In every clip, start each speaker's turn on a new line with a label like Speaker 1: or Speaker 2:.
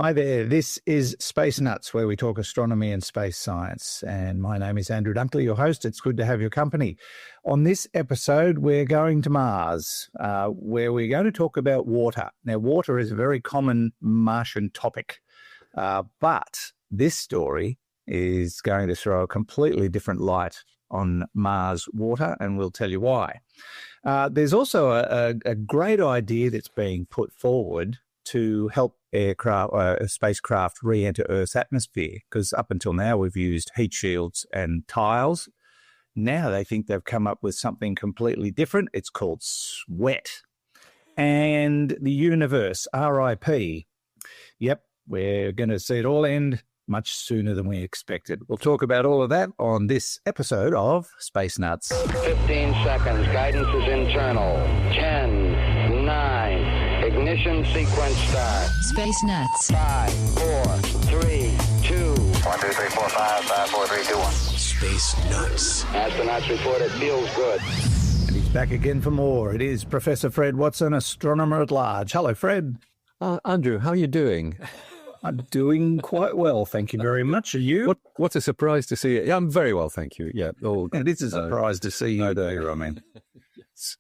Speaker 1: Hi there, this is Space Nuts, where we talk astronomy and space science. And my name is Andrew Dunkley, your host. It's good to have your company. On this episode, we're going to Mars, where we're going to talk about water. Now, water is a very common Martian topic, but this story is going to throw a completely different light on Mars water, and we'll tell you why. There's also a great idea that's being put forward to help spacecraft re-enter Earth's atmosphere, because up until now we've used heat shields and tiles. Now they think they've come up with something completely different. It's called sweat. And the universe, RIP. Yep, we're going to see it all end much sooner than we expected. We'll talk about all of that on this episode of Space Nuts.
Speaker 2: 15 seconds. Guidance is internal. 10, 9... Ignition sequence start.
Speaker 3: Space Nuts.
Speaker 2: 5, 4, 3, 2. 1, 2, 3, 4, 5, 5, 4, 3, 2, 1.
Speaker 4: Space Nuts.
Speaker 2: Astronauts report it feels good.
Speaker 1: And he's back again for more. It is Professor Fred Watson, astronomer at large. Hello, Fred.
Speaker 4: Andrew, how are you doing?
Speaker 1: I'm doing quite well, thank you very much. Are you?
Speaker 4: What a surprise to see you. Yeah, I'm very well, thank you. Yeah,
Speaker 1: it is a surprise to see you.
Speaker 4: No
Speaker 1: there, I mean. Yes.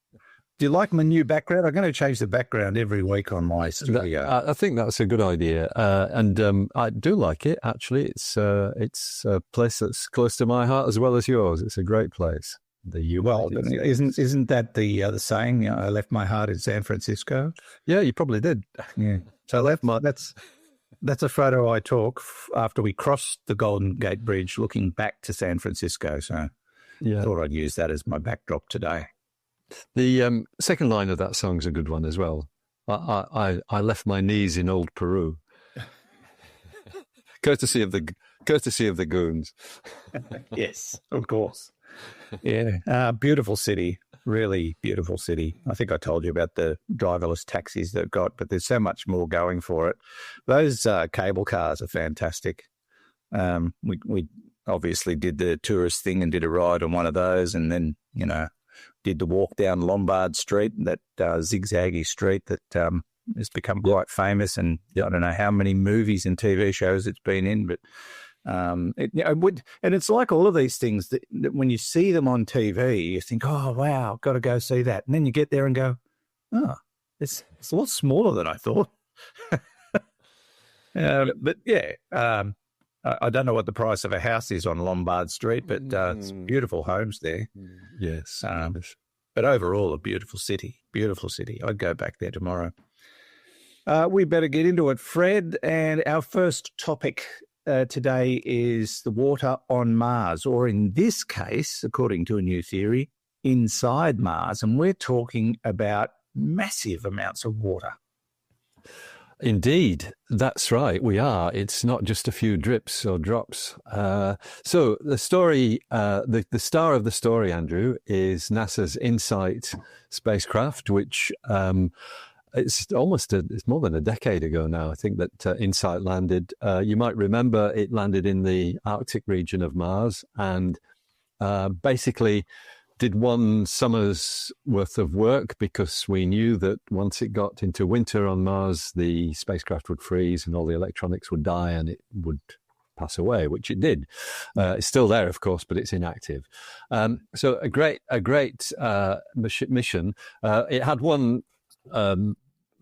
Speaker 1: Do you like my new background? I'm going to change the background every week on my studio.
Speaker 4: I think that's a good idea, and I do like it. Actually, it's a place that's close to my heart as well as yours. It's a great place. Isn't that the saying? I left my heart in San Francisco. Yeah, you probably did.
Speaker 1: Yeah. So I left my. That's a photo I took after we crossed the Golden Gate Bridge, looking back to San Francisco. So I thought I'd use that as my backdrop today.
Speaker 4: The second line of that song's a good one as well. I left my knees in old Peru, courtesy of the goons.
Speaker 1: Yes, of course. Yeah, beautiful city, really beautiful city. I think I told you about the driverless taxis they've got, but there's so much more going for it. Those cable cars are fantastic. We obviously did the tourist thing and did a ride on one of those, and then did the walk down Lombard Street, that zigzaggy street that has become quite famous, and I don't know how many movies and TV shows it's been in, but and it's like all of these things that when you see them on TV, you think, oh wow, got to go see that, and then you get there and go, oh, it's a lot smaller than I thought. But yeah. I don't know what the price of a house is on Lombard Street, but it's beautiful homes there.
Speaker 4: Yes.
Speaker 1: But overall, a beautiful city. Beautiful city. I'd go back there tomorrow. We better get into it, Fred. And our first topic today is the water on Mars, or in this case, according to a new theory, inside Mars. And we're talking about massive amounts of water.
Speaker 4: Indeed, that's right. We are. It's not just a few drips or drops. So the story, the star of the story, Andrew, is NASA's InSight spacecraft, which it's more than a decade ago now. I think that InSight landed. You might remember it landed in the Arctic region of Mars, and basically did one summer's worth of work, because we knew that once it got into winter on Mars, the spacecraft would freeze and all the electronics would die and it would pass away, which it did. It's still there, of course, but it's inactive. So a great mission. It had one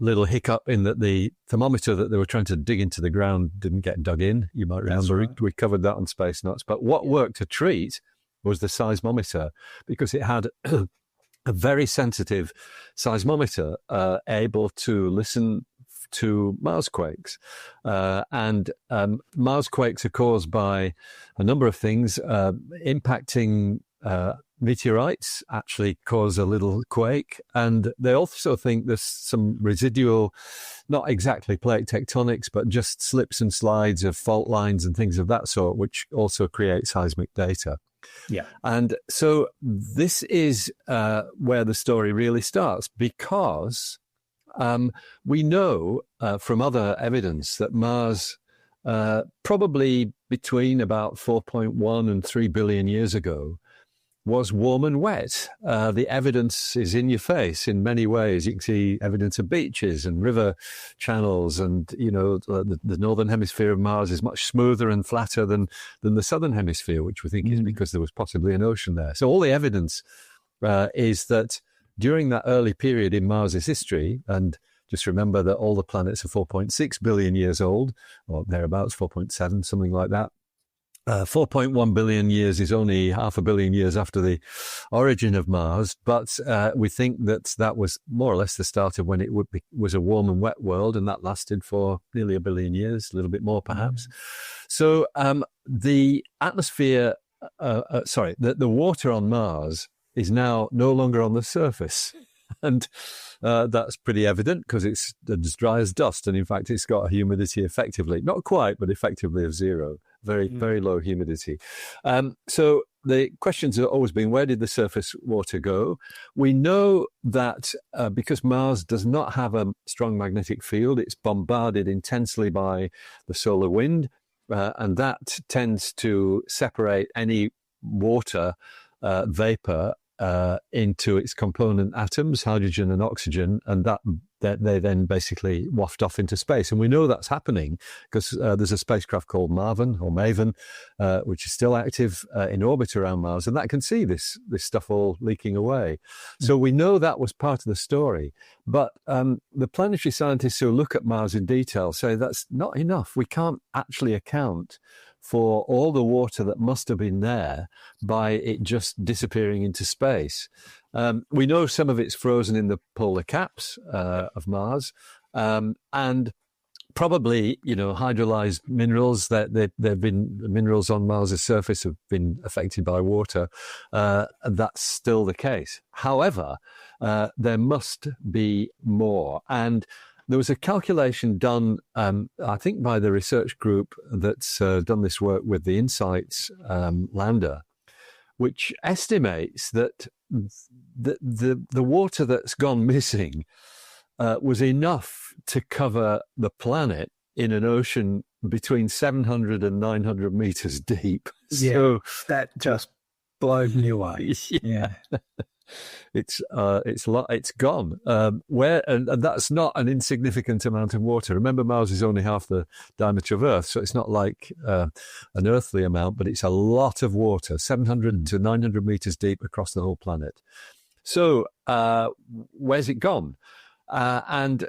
Speaker 4: little hiccup in that the thermometer that they were trying to dig into the ground didn't get dug in. You might remember. Right. We covered that on Space Nuts. But what worked a treat was the seismometer, because it had a very sensitive seismometer able to listen to Mars quakes. And Mars quakes are caused by a number of things. Impacting meteorites actually cause a little quake. And they also think there's some residual, not exactly plate tectonics, but just slips and slides of fault lines and things of that sort, which also create seismic data.
Speaker 1: Yeah.
Speaker 4: And so this is where the story really starts, because we know from other evidence that Mars, probably between about 4.1 and 3 billion years ago, was warm and wet. The evidence is in your face in many ways. You can see evidence of beaches and river channels, and the northern hemisphere of Mars is much smoother and flatter than the southern hemisphere, which we think is because there was possibly an ocean there. So all the evidence is that during that early period in Mars's history, and just remember that all the planets are 4.6 billion years old, or thereabouts, 4.7, something like that. 4.1 billion years is only 500 million years after the origin of Mars, but we think that was more or less the start of when it was a warm and wet world, and that lasted for nearly 1 billion years, a little bit more perhaps. So the atmosphere, the water on Mars is now no longer on the surface. And that's pretty evident because it's as dry as dust. And in fact, it's got a humidity effectively, not quite, but effectively of zero, very, very low humidity. So the questions have always been, where did the surface water go? We know that because Mars does not have a strong magnetic field, it's bombarded intensely by the solar wind, and that tends to separate any water vapor into its component atoms, hydrogen and oxygen, and that they then basically waft off into space. And we know that's happening because there's a spacecraft called Maven, which is still active in orbit around Mars, and that can see this stuff all leaking away. So we know that was part of the story. But the planetary scientists who look at Mars in detail say that's not enough. We can't actually account for all the water that must have been there by it just disappearing into space. We know some of it's frozen in the polar caps of Mars, and probably, hydrolyzed minerals, that they've been minerals on Mars's surface have been affected by water. That's still the case. However, there must be more. And there was a calculation done, I think, by the research group that's done this work with the InSight lander, which estimates that the water that's gone missing was enough to cover the planet in an ocean between 700 and 900 meters deep.
Speaker 1: Yeah, so that just blows me away.
Speaker 4: Yeah. It's gone. And that's not an insignificant amount of water. Remember, Mars is only half the diameter of Earth, so it's not like an earthly amount, but it's a lot of water, 700 to 900 meters deep across the whole planet. So where's it gone? And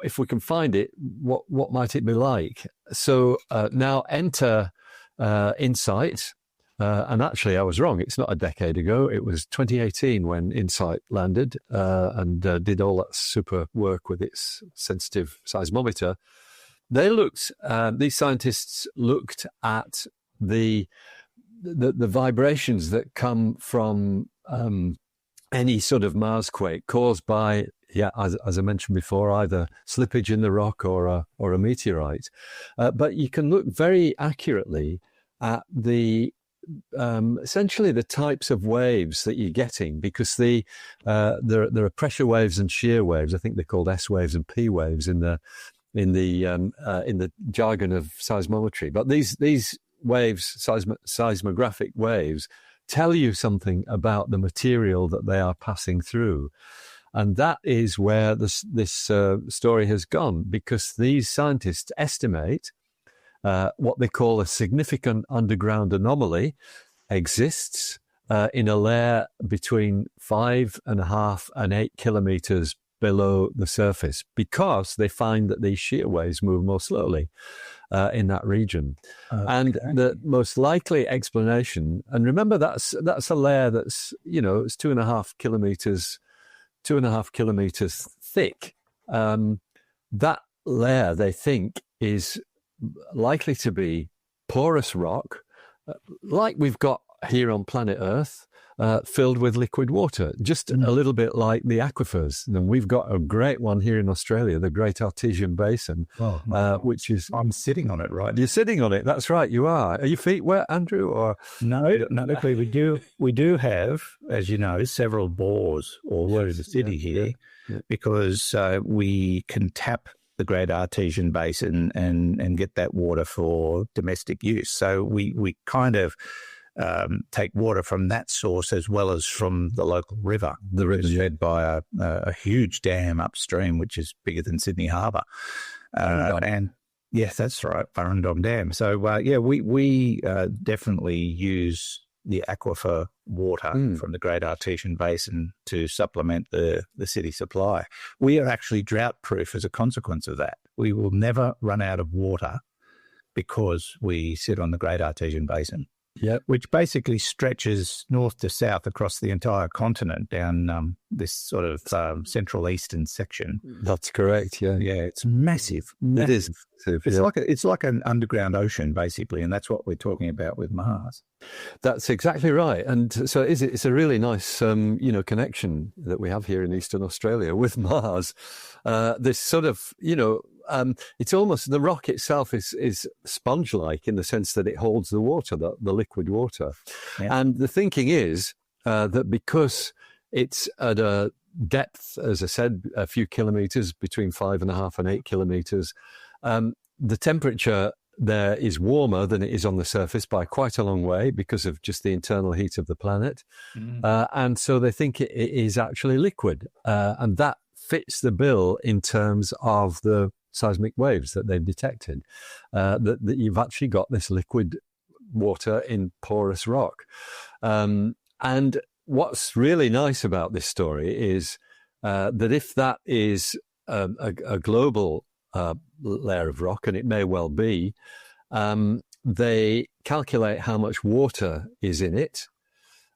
Speaker 4: if we can find it, what might it be like? So now enter InSight. And actually, I was wrong. It's not a decade ago. It was 2018 when InSight landed and did all that super work with its sensitive seismometer. These scientists looked at the vibrations that come from any sort of Marsquake caused by, as I mentioned before, either slippage in the rock or a meteorite. But you can look very accurately at essentially the types of waves that you're getting, because there are pressure waves and shear waves. I think they're called S waves and P waves in the jargon of seismometry. But these waves, seismographic waves, tell you something about the material that they are passing through. And that is where this story has gone, because these scientists estimate what they call a significant underground anomaly exists in a layer between 5.5 and 8 kilometers below the surface, because they find that these shear waves move more slowly in that region. And the most likely explanation, and remember that's a layer that's, it's 2.5 kilometers thick. That layer, they think, is likely to be porous rock, like we've got here on planet Earth, filled with liquid water, just a little bit like the aquifers. And we've got a great one here in Australia, the Great Artesian Basin, which is...
Speaker 1: I'm sitting on it, right?
Speaker 4: You're sitting on it, that's right, you are. Are your feet wet, Andrew? Or
Speaker 1: No, luckily we do have, as you know, several bores all over the city here, because we can tap the Great Artesian Basin and get that water for domestic use. So we kind of take water from that source as well as from the local river. The river is fed by a huge dam upstream, which is bigger than Sydney Harbour. And yes, that's right, Burrendong Dam. So, we definitely use the aquifer water from the Great Artesian Basin to supplement the city supply. We are actually drought-proof as a consequence of that. We will never run out of water because we sit on the Great Artesian Basin, which basically stretches north to south across the entire continent down this sort of central eastern section.
Speaker 4: That's correct, yeah.
Speaker 1: Yeah, it's massive.
Speaker 4: It is.
Speaker 1: It's like an underground ocean, basically, and that's what we're talking about with Mars.
Speaker 4: That's exactly right. And so it's a really nice, connection that we have here in Eastern Australia with Mars. This sort of, it's almost, the rock itself is sponge-like in the sense that it holds the water, the liquid water. Yeah. And the thinking is that because it's at a depth, as I said, a few kilometres, between 5.5 and 8 kilometres, the temperature there is warmer than it is on the surface by quite a long way because of just the internal heat of the planet. And so they think it is actually liquid. And that fits the bill in terms of the seismic waves that they've detected, that you've actually got this liquid water in porous rock. And what's really nice about this story is that if that is a global layer of rock, and it may well be, they calculate how much water is in it.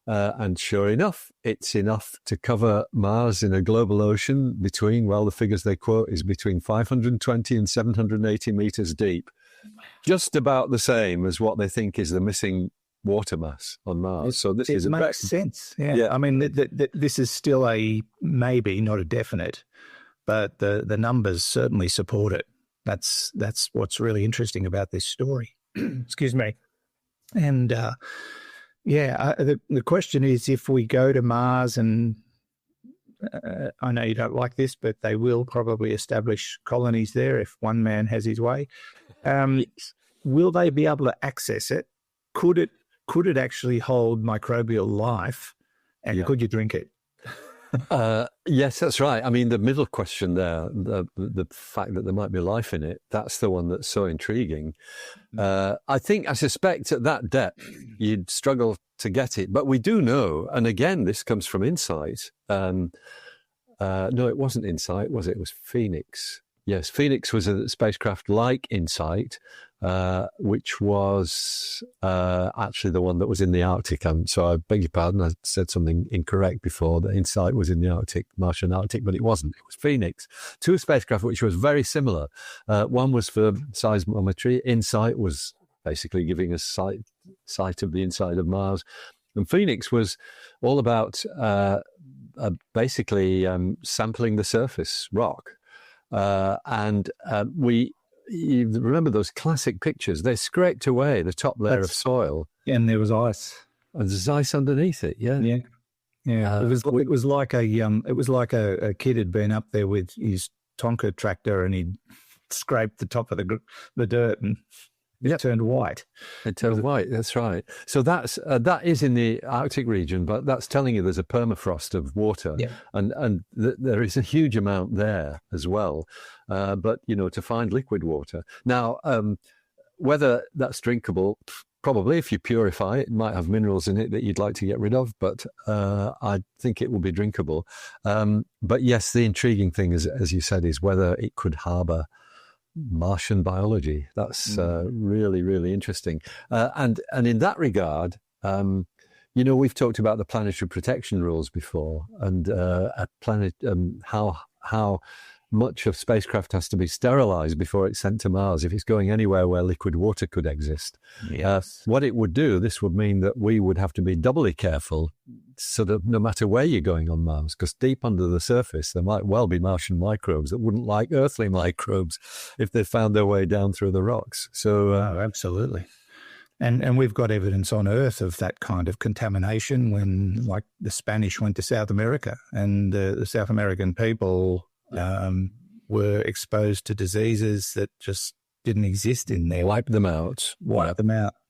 Speaker 4: And sure enough, it's enough to cover Mars in a global ocean between, the figures they quote is between 520 and 780 meters deep. Just about the same as what they think is the missing water mass on Mars. So this
Speaker 1: makes sense. Yeah. I mean, this is still a maybe, not a definite, but the numbers certainly support it. That's what's really interesting about this story. Excuse me. And the question is, if we go to Mars, and I know you don't like this, but they will probably establish colonies there if one man has his way. Will they be able to access it? Could it actually hold microbial life, and could you drink it?
Speaker 4: Yes, that's right. I mean, the middle question there, the fact that there might be life in it, that's the one that's so intriguing. I suspect at that depth, you'd struggle to get it. But we do know, and again, this comes from InSight. No, it wasn't InSight, was it? It was Phoenix. Yes, Phoenix was a spacecraft like InSight, which was actually the one that was in the Arctic. So I beg your pardon, I said something incorrect before, that InSight was in the Arctic, Martian Arctic, but it wasn't. It was Phoenix. Two spacecraft which was very similar. One was for seismometry. InSight was basically giving us sight of the inside of Mars. And Phoenix was all about basically sampling the surface rock. You remember those classic pictures? They scraped away the top layer of soil,
Speaker 1: and there was ice.
Speaker 4: And there's ice underneath it. Yeah.
Speaker 1: It was like a kid had been up there with his Tonka tractor, and he'd scraped the top of the dirt, and it turned white.
Speaker 4: It turned white. That's right. So that is in the Arctic region, but that's telling you there's a permafrost of water, and there is a huge amount there as well. But to find liquid water now, whether that's drinkable, probably if you purify it, it might have minerals in it that you'd like to get rid of. But I think it will be drinkable. But yes, the intriguing thing is, as you said, is whether it could harbour Martian biology. That's really, really interesting. And in that regard, we've talked about the planetary protection rules before, and how much of spacecraft has to be sterilized before it's sent to Mars if it's going anywhere where liquid water could exist.
Speaker 1: Yes.
Speaker 4: What it would do, this would mean that we would have to be doubly careful, sort of no matter where you're going on Mars, because deep under the surface there might well be Martian microbes that wouldn't like earthly microbes if they found their way down through the rocks. So
Speaker 1: absolutely. And we've got evidence on Earth of that kind of contamination when, like, the Spanish went to South America, and the South American people were exposed to diseases that just didn't exist in there.
Speaker 4: Wiped them out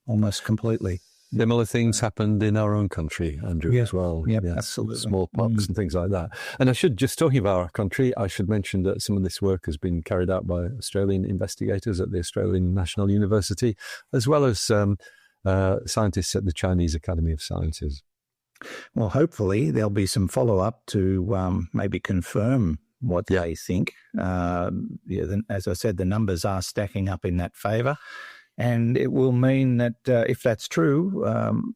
Speaker 1: almost completely.
Speaker 4: Similar things happened in our own country, Andrew, as well.
Speaker 1: Yep,
Speaker 4: yes,
Speaker 1: absolutely.
Speaker 4: Smallpox and things like that. And I should, just talking about our country, I should mention that some of this work has been carried out by Australian investigators at the Australian National University, as well as scientists at the Chinese Academy of Sciences.
Speaker 1: Well, hopefully there'll be some follow-up to maybe confirm what they think. As I said, the numbers are stacking up in that favour. And it will mean that if that's true,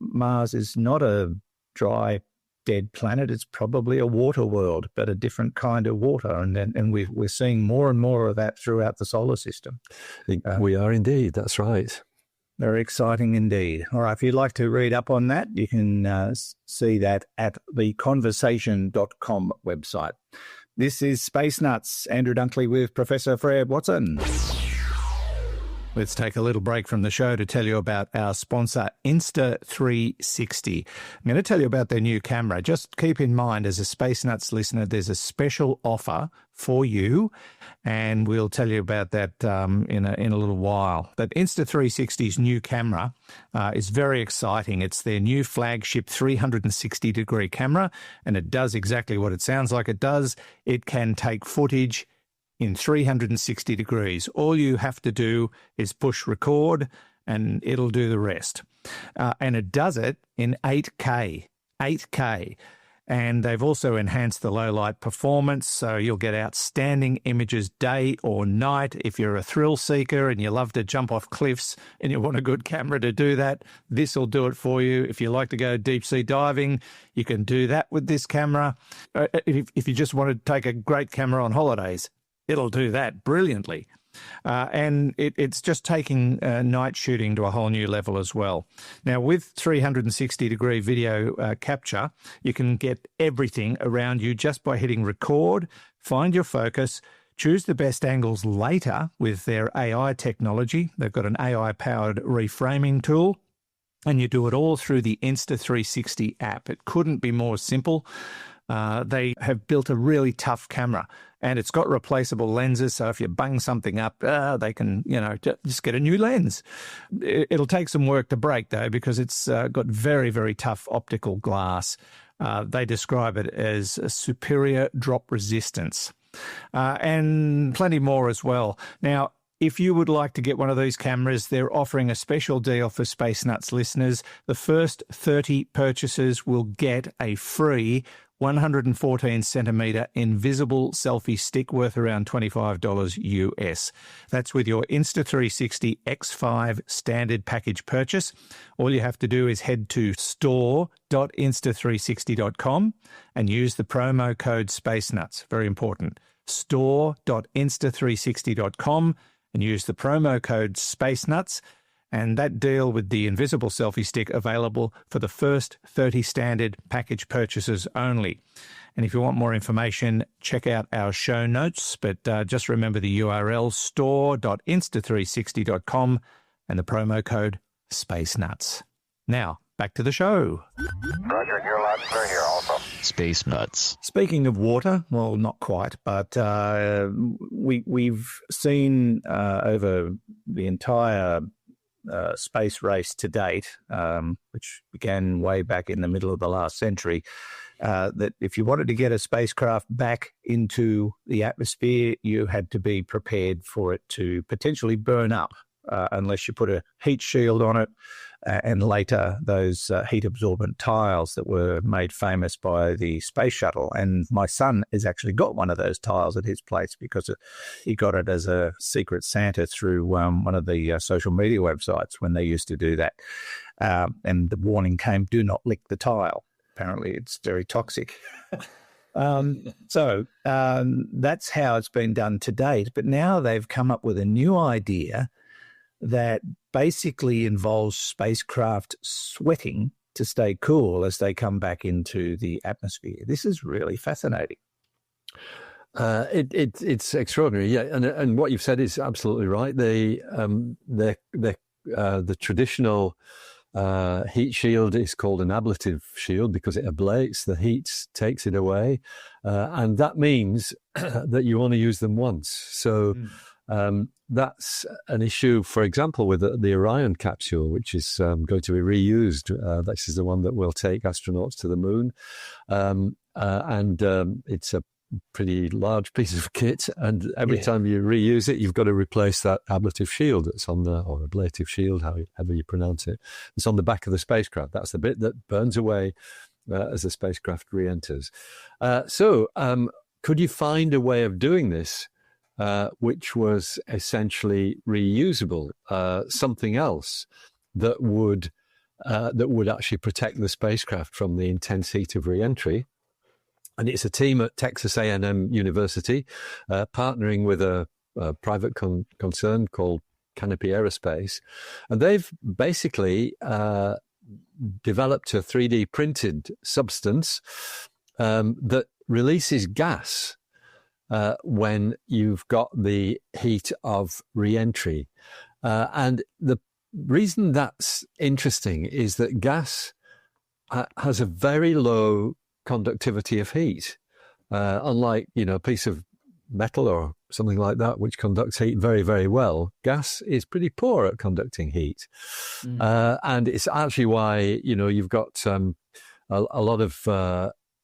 Speaker 1: Mars is not a dry, dead planet. It's probably a water world, but a different kind of water. And we're seeing more and more of that throughout the solar system.
Speaker 4: We are indeed. That's right.
Speaker 1: Very exciting indeed. All right, if you'd like to read up on that, you can see that at the conversation.com website. This is Space Nuts. Andrew Dunkley with Professor Fred Watson. Let's take a little break from the show to tell you about our sponsor, Insta360. I'm going to tell you about their new camera. Just keep in mind, as a Space Nuts listener, there's a special offer for you, and we'll tell you about that in a little while. But Insta360's new camera is very exciting. It's their new flagship 360-degree camera, and it does exactly what it sounds like it does. It can take footage in 360 degrees. All you have to do is push record and it'll do the rest. And it does it in 8K. And they've also enhanced the low light performance, so you'll get outstanding images day or night. If you're a thrill seeker and you love to jump off cliffs and you want a good camera to do that, this will do it for you. If you like to go deep sea diving, you can do that with this camera. If you just want to take a great camera on holidays, it'll do that brilliantly. And it's just taking night shooting to a whole new level as well. Now, with 360-degree video capture, you can get everything around you just by hitting record, find your focus, choose the best angles later with their AI technology. They've got an AI-powered reframing tool, and you do it all through the Insta360 app. It couldn't be more simple. They have built a really tough camera, and it's got replaceable lenses. So if you bung something up, they can, just get a new lens. It'll take some work to break, though, because it's got very, very tough optical glass. They describe it as a superior drop resistance, and plenty more as well. Now, if you would like to get one of these cameras, they're offering a special deal for Space Nuts listeners. The first 30 purchases will get a free 114 centimetre invisible selfie stick worth around $25 US. That's with your Insta360 X5 standard package purchase. All you have to do is head to store.insta360.com and use the promo code SpaceNuts. Very important. Store.insta360.com and use the promo code SpaceNuts. And that deal with the invisible selfie stick available for the first 30 standard package purchases only. And if you want more information, check out our show notes. But just remember the URL, store.insta360.com and the promo code SpaceNuts. Now, back to the show.
Speaker 2: Roger, you're loud and clear here also.
Speaker 3: Space Nuts.
Speaker 1: Speaking of water, well, not quite, but we've seen over the entire space race to date, which began way back in the middle of the last century, that if you wanted to get a spacecraft back into the atmosphere, you had to be prepared for it to potentially burn up unless you put a heat shield on it, and later those heat-absorbent tiles that were made famous by the space shuttle. And my son has actually got one of those tiles at his place because he got it as a secret Santa through one of the social media websites when they used to do that. And the warning came, do not lick the tile. Apparently it's very toxic. So that's how it's been done to date. But now they've come up with a new idea that basically involves spacecraft sweating to stay cool as they come back into the atmosphere. This is really fascinating.
Speaker 4: It's extraordinary, yeah. And what you've said is absolutely right. The traditional heat shield is called an ablative shield because it ablates, the heat takes it away, and that means that you only use them once. So That's an issue, for example, with the Orion capsule, which is going to be reused. This is the one that will take astronauts to the moon. It's a pretty large piece of kit. And every time you reuse it, you've got to replace that ablative shield that's on or ablative shield, however you pronounce it. It's on the back of the spacecraft. That's the bit that burns away as the spacecraft re-enters. Could you find a way of doing this which was essentially reusable, something else that would actually protect the spacecraft from the intense heat of re-entry? And it's a team at Texas A&M University, partnering with a private concern called Canopy Aerospace, and they've basically developed a 3D printed substance that releases gas when you've got the heat of re-entry. And the reason that's interesting is that gas has a very low conductivity of heat, unlike, a piece of metal or something like that, which conducts heat very, very well. Gas is pretty poor at conducting heat. And it's actually why, you've got a lot of,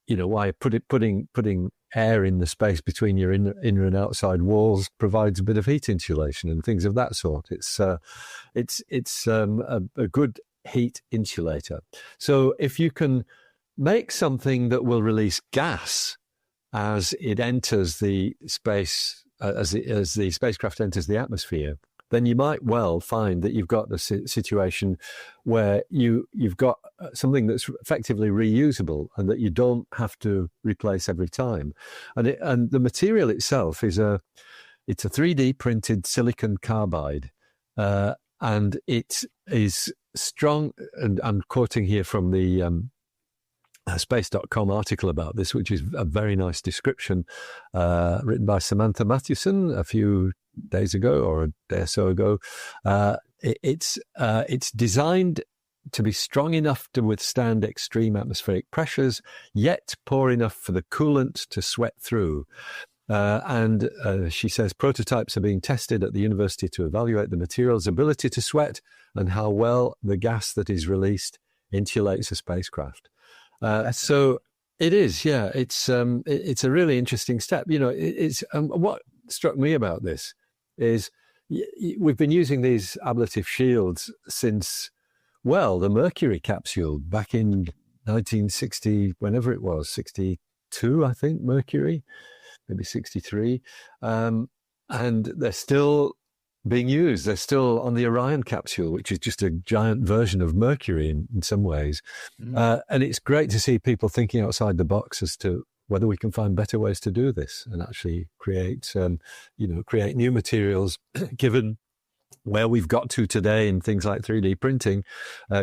Speaker 4: why putting air in the space between your inner and outside walls provides a bit of heat insulation and things of that sort. It's a good heat insulator. So if you can make something that will release gas as it enters the space, as the spacecraft enters the atmosphere, then you might well find that you've got the situation where you've got something that's effectively reusable and that you don't have to replace every time. And the material itself it's a 3D printed silicon carbide, and it is strong. And I'm quoting here from the Space.com article about this, which is a very nice description, written by Samantha Mathewson a few days ago or a day or so ago. It's designed to be strong enough to withstand extreme atmospheric pressures, yet poor enough for the coolant to sweat through. And she says prototypes are being tested at the university to evaluate the material's ability to sweat and how well the gas that is released insulates a spacecraft. So it is, yeah. It's a really interesting step. It's what struck me about this is we've been using these ablative shields since, the Mercury capsule back in 1960, whenever it was, 62, I think, Mercury, maybe 63, and they're still being used. They're still on the Orion capsule, which is just a giant version of Mercury in some ways. And it's great to see people thinking outside the box as to whether we can find better ways to do this and actually create new materials, given where we've got to today in things like 3D printing,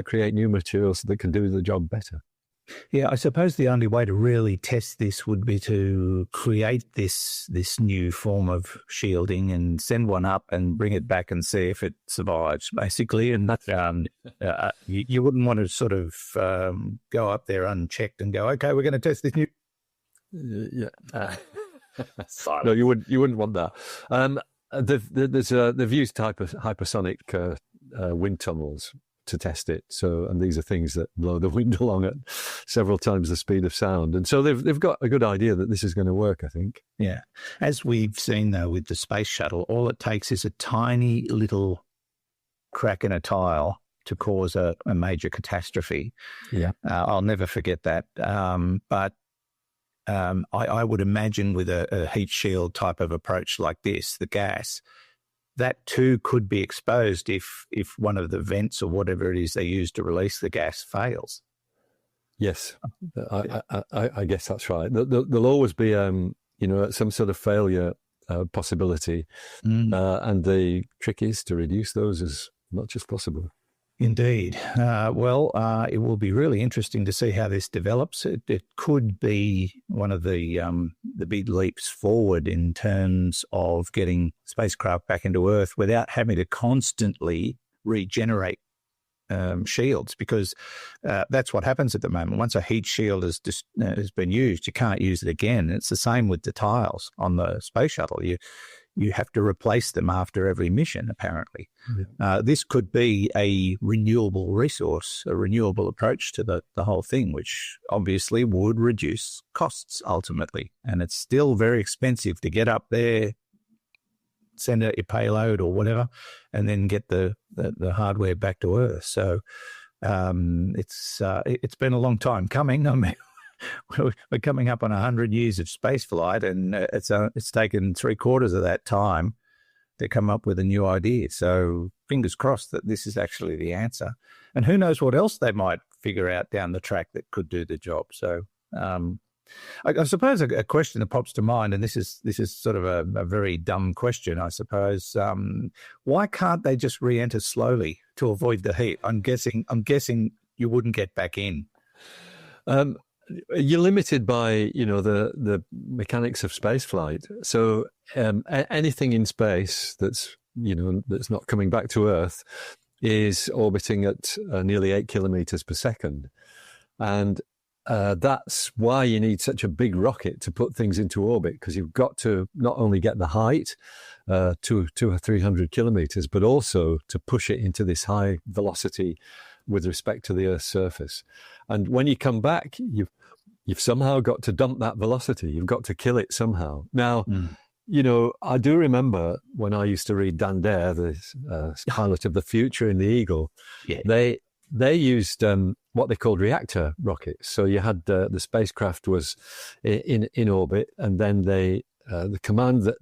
Speaker 4: create new materials that can do the job better.
Speaker 1: Yeah, I suppose the only way to really test this would be to create this new form of shielding and send one up and bring it back and see if it survives, basically. And you wouldn't want to sort of go up there unchecked and go, okay, we're going to test this new.
Speaker 4: No, you wouldn't want that. They've used hypersonic wind tunnels to test it. And these are things that blow the wind along at several times the speed of sound. And so they've got a good idea that this is going to work, I think.
Speaker 1: Yeah. As we've seen, though, with the space shuttle, all it takes is a tiny little crack in a tile to cause a major catastrophe.
Speaker 4: Yeah.
Speaker 1: I'll never forget that. But I would imagine with a heat shield type of approach like this, the gas, that too could be exposed if one of the vents or whatever it is they use to release the gas fails.
Speaker 4: Yes, I guess that's right. There'll always be some sort of failure possibility, and the trick is to reduce those as much as possible.
Speaker 1: Indeed. It will be really interesting to see how this develops. It could be one of the big leaps forward in terms of getting spacecraft back into Earth without having to constantly regenerate shields, because that's what happens at the moment. Once a heat shield has been used, you can't use it again. It's the same with the tiles on the space shuttle. you have to replace them after every mission, apparently. This could be a renewable resource, a renewable approach to the whole thing, which obviously would reduce costs ultimately. And it's still very expensive to get up there, send out your payload or whatever, and then get the hardware back to Earth. So it's been a long time coming. I mean, we're coming up on 100 years of space flight, and it's taken 3/4 of that time to come up with a new idea. So fingers crossed that this is actually the answer. And who knows what else they might figure out down the track that could do the job. So I suppose a question that pops to mind, and this is sort of a very dumb question, I suppose. Why can't they just re-enter slowly to avoid the heat? I'm guessing you wouldn't get back in.
Speaker 4: You're limited by, the mechanics of space flight. So anything in space that's not coming back to Earth is orbiting at nearly 8 kilometers per second. And that's why you need such a big rocket to put things into orbit, because you've got to not only get the height to 200 or 300 kilometers, but also to push it into this high velocity with respect to the Earth's surface. And when you come back, you've somehow got to dump that velocity. You've got to kill it somehow. Now, I do remember when I used to read Dan Dare, the pilot of the future in the Eagle, they used what they called reactor rockets. So you had the spacecraft was in orbit, and then the command that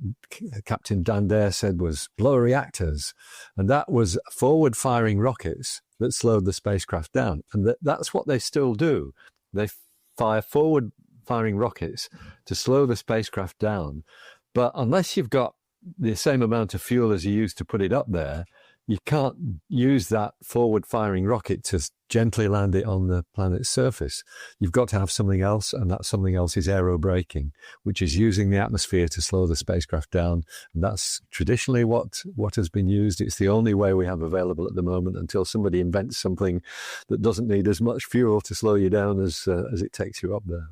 Speaker 4: Captain Dan Dare said was blow reactors, and that was forward-firing rockets that slowed the spacecraft down. And that's what they still do. They fire forward-firing rockets to slow the spacecraft down. But unless you've got the same amount of fuel as you use to put it up there, you can't use that forward-firing rocket to gently land it on the planet's surface. You've got to have something else, and that something else is aerobraking, which is using the atmosphere to slow the spacecraft down. And that's traditionally what has been used. It's the only way we have available at the moment until somebody invents something that doesn't need as much fuel to slow you down as it takes you up there.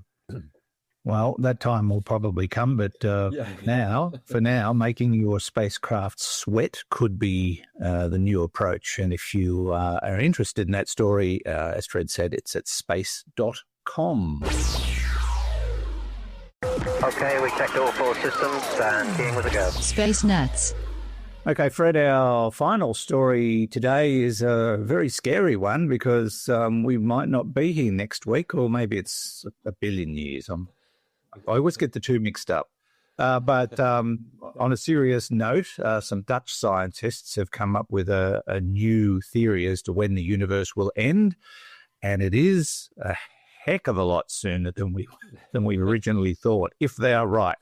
Speaker 1: Well, that time will probably come, but for now, making your spacecraft sweat could be the new approach. And if you are interested in that story, as Fred said, it's at space.com.
Speaker 2: Okay, we checked all 4 systems and keying with a go.
Speaker 3: Space Nuts.
Speaker 1: Okay, Fred, our final story today is a very scary one because we might not be here next week, or maybe it's a billion years. I always get the two mixed up. But on a serious note, some Dutch scientists have come up with a new theory as to when the universe will end, and it is a heck of a lot sooner than we originally thought, if they are right.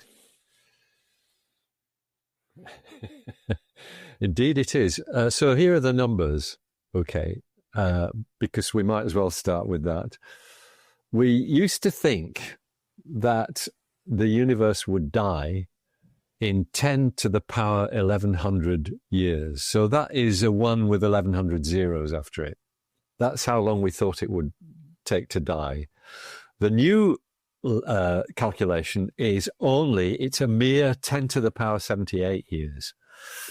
Speaker 4: Indeed it is. So here are the numbers, okay, because we might as well start with that. We used to think that the universe would die in 10 to the power 1100 years. So that is a 1 with 1100 zeros after it. That's how long we thought it would take to die. The new calculation is it's a mere 10 to the power 78 years.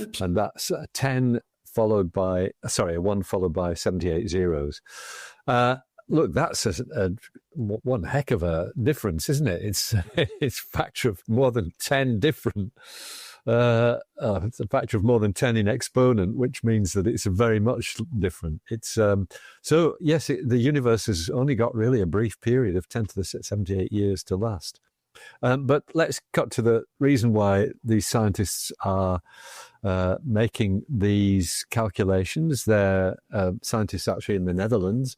Speaker 4: Oops. And that's a 1 followed by 78 zeros. Look, that's one heck of a difference, isn't it? It's a factor of more than 10 different. It's a factor of more than 10 in exponent, which means that it's very much different. It's so yes, the universe has only got really a brief period of 10 to the 78 years to last. But let's cut to the reason why these scientists are making these calculations. They're scientists actually in the Netherlands.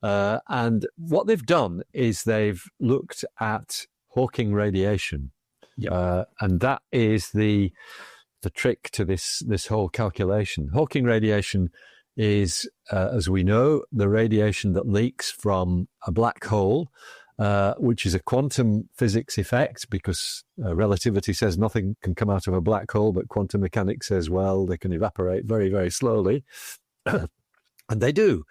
Speaker 4: And what they've done is they've looked at Hawking radiation. Yep. And that is the trick to this whole calculation. Hawking radiation is, as we know, the radiation that leaks from a black hole, which is a quantum physics effect, because relativity says nothing can come out of a black hole, but quantum mechanics says, well, they can evaporate very, very slowly. And they do.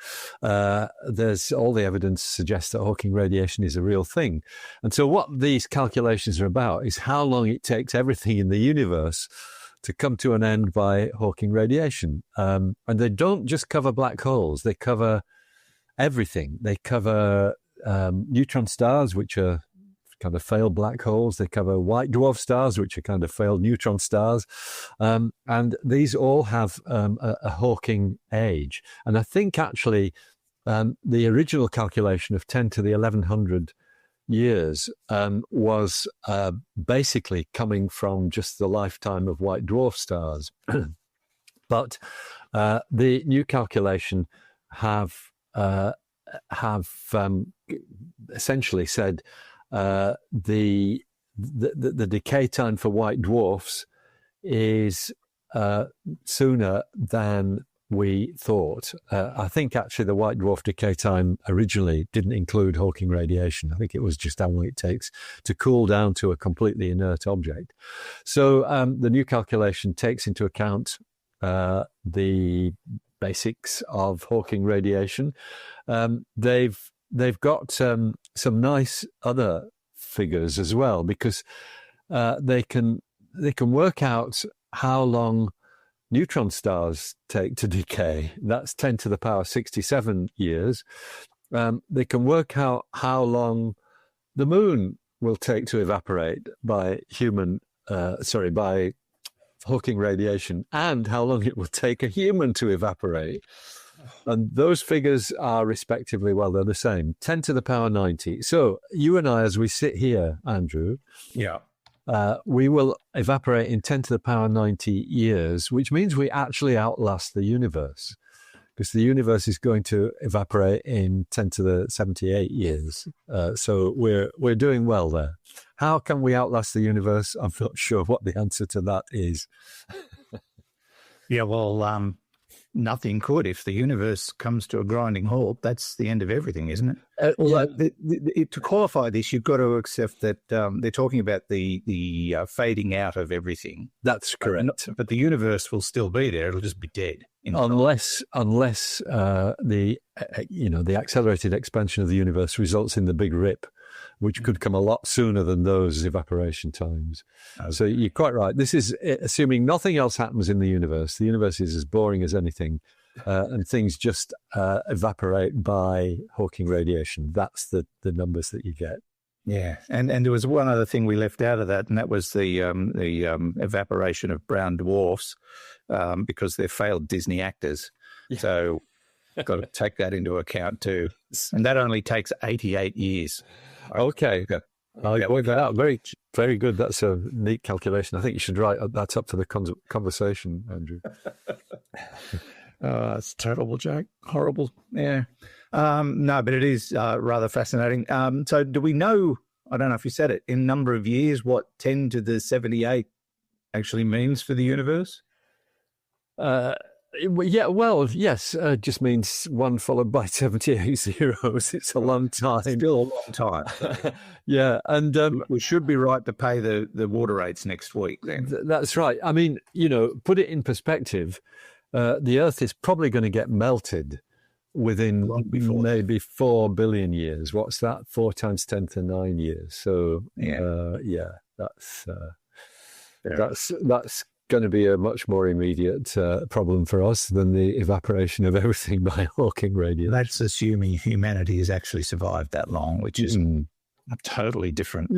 Speaker 4: There's all the evidence suggests that Hawking radiation is a real thing. And so what these calculations are about is how long it takes everything in the universe to come to an end by Hawking radiation. And they don't just cover black holes, they cover everything. They cover neutron stars, which are kind of failed black holes. They cover white dwarf stars, which are kind of failed neutron stars. And these all have a Hawking age. And I think actually the original calculation of 10 to the 1100 years was basically coming from just the lifetime of white dwarf stars. But the new calculation have essentially said the decay time for white dwarfs is sooner than we thought. I think actually the white dwarf decay time originally didn't include Hawking radiation. I think it was just how long it takes to cool down to a completely inert object. So the new calculation takes into account the basics of Hawking radiation. They've got some nice other figures as well, because they can work out how long neutron stars take to decay. That's 10 to the power 67 years. They can work out how long the moon will take to evaporate by by Hawking radiation, and how long it will take a human to evaporate. And those figures are respectively, well, they're the same, 10 to the power 90. So you and I, as we sit here, Andrew, we will evaporate in 10 to the power 90 years, which means we actually outlast the universe, because the universe is going to evaporate in 10 to the 78 years. So we're doing well there. How can we outlast the universe? I'm not sure what the answer to that is.
Speaker 1: Yeah, well, nothing could. If the universe comes to a grinding halt, that's the end of everything, isn't it? To qualify this, you've got to accept that they're talking about the fading out of everything.
Speaker 4: That's correct.
Speaker 1: But the universe will still be there. It'll just be dead.
Speaker 4: Unless the accelerated expansion of the universe results in the Big Rip, which could come a lot sooner than those evaporation times. Okay. So you're quite right. This is assuming nothing else happens in the universe. The universe is as boring as anything, and things just evaporate by Hawking radiation. That's the numbers that you get.
Speaker 1: Yeah, and there was one other thing we left out of that, and that was the evaporation of brown dwarfs, because they're failed Disney actors. Yeah. So got to take that into account too. And that only takes 88 years.
Speaker 4: Okay. Very, very good. That's a neat calculation. I think you should write that up for the conversation, Andrew.
Speaker 1: It's a terrible joke. Horrible. Yeah. No, but it is rather fascinating. So do we know, I don't know if you said it, in number of years, what 10 to the 78 actually means for the universe? Yes, just means 1 followed by 78 zeros. It's a long time. Still a long time.
Speaker 4: Yeah, and
Speaker 1: we should be right to pay the water rates next week then.
Speaker 4: That's right. I mean, put it in perspective, the Earth is probably going to get melted within maybe 4 billion years. What's that? 4 times 10 to 9 years. So, that's going to be a much more immediate problem for us than the evaporation of everything by Hawking radiation.
Speaker 1: That's assuming humanity has actually survived that long, which is a totally different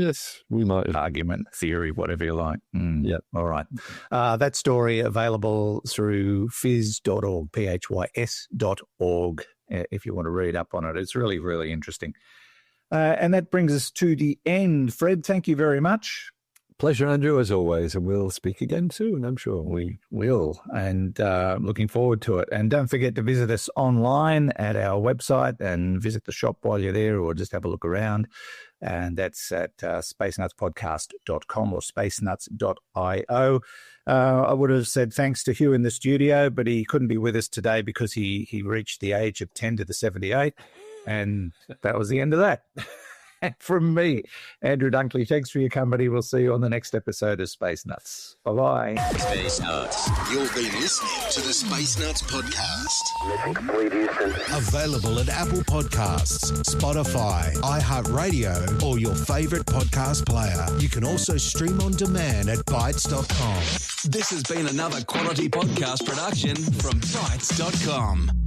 Speaker 4: we might
Speaker 1: argument, theory, whatever you like.
Speaker 4: Yeah.
Speaker 1: All right. That story available through phys.org, phys.org, if you want to read up on it. It's really, really interesting. And that brings us to the end. Fred, thank you very much.
Speaker 4: Pleasure, Andrew, as always, and we'll speak again soon, I'm sure.
Speaker 1: We will, and looking forward to it. And don't forget to visit us online at our website and visit the shop while you're there, or just have a look around. And that's at spacenutspodcast.com or spacenuts.io. I would have said thanks to Hugh in the studio, but he couldn't be with us today because he reached the age of 10 to the 78, and that was the end of that. And from me, Andrew Dunkley, thanks for your company. We'll see you on the next episode of Space Nuts. Bye-bye.
Speaker 3: Space Nuts. You've been listening to the Space Nuts podcast.
Speaker 2: Mission complete, Houston.
Speaker 3: Available at Apple Podcasts, Spotify, iHeartRadio, or your favourite podcast player. You can also stream on demand at Bytes.com. This has been another quality podcast production from Bytes.com.